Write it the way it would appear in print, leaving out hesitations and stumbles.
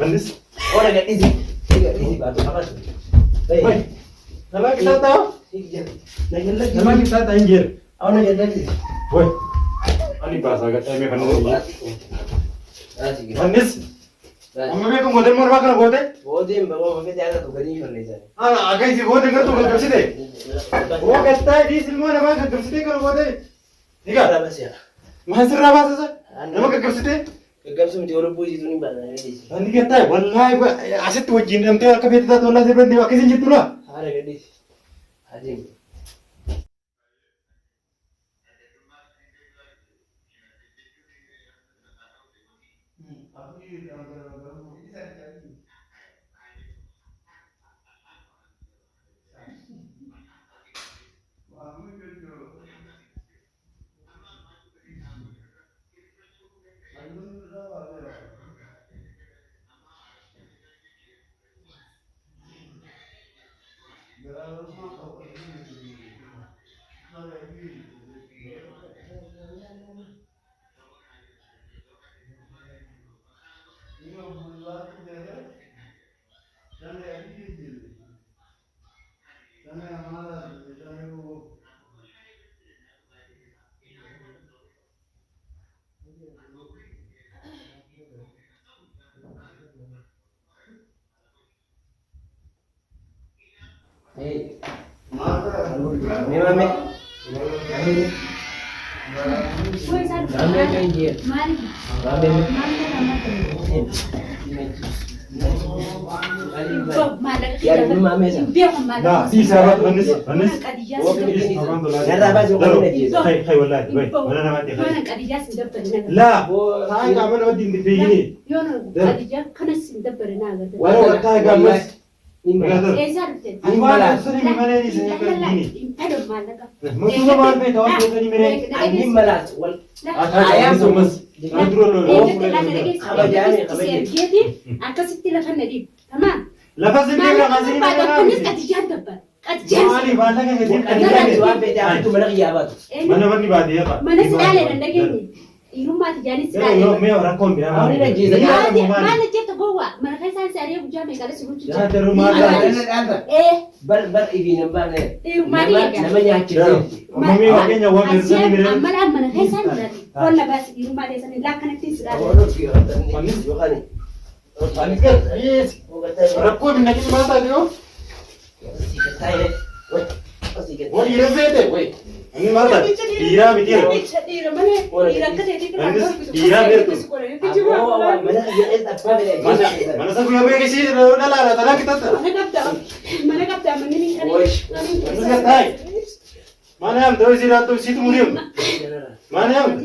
Panis. Orang kat easy. Batu apa tu? Woi. Nama kita tahu? Nak jalan lagi. Nama kita tahu anjir. Awak nak jalan lagi. Woi. Ani bahasa kata me panis. Panis. Amma me ko model morwa kana bote? Bote bawa mage jaga tu gani करने जाए. हाँ आगे इसी बोते कर तो कर सकते. वो कहता है इस फिल्म में ना कर सकते करो बोते. ठीक है? बस यार. महसूर रहा है सर. नमक कर सकते. Gagal semua orang puji tu ni bana ni. Ani कहता है वल्लाह ऐसे तो जिन हम तो कभी तो अल्लाह से बंदे वाकई जिन तुला. Ada gadi. Haji. Hey, memang Ramai kan dia. Ramai. Ya, rumah mesa. لا في سبب بنس بنس. Darah baju kau ni dia. خي والله وي ولا ما تخي. لا هاي كمان ودي اللي فيني. ولا وقت هاي قامس. Imala suri mana ni saya begini. Musuh mana be tahu tu ni mere. Imala wal. Ayam sumas. Madro lo. Khabajani khabajani. Lepas ini kita kasih ni mana? Mali bala kan heading kan. Jawab beda tu mana kiabat. Mana mana badi ya pak. Mana sekali anda gini. Irumah jadi sekali. Yo me orang kon bilang. Awak ni dah jiza. Mana cerita bawa. Mana kai saya sehari aku jamin kalau sebelum cuci. Jangan terumah ada. Bar ibi nampak ni. Namanya Aceh. Mami wakenya wa bersani mere. Amala mana kai saya. Kalau bas irumah desa ni lakan nanti sudah. Panis juga ni. Panis kan? Yes. Rakku minyak ini mana tadi yo? Sikit saya. Woi. Sikit. Woi ira bete. Woi. Ini mana? Ira bitir. Ira mana? Ira kata dia Ira bertu. Mana dia apa dia? Mana saya punya bagi sih? Dah lah, tanah kita tak. Mana kata mana ni kan? Mana tay? Mana yang 200 situ murim? Mana yang?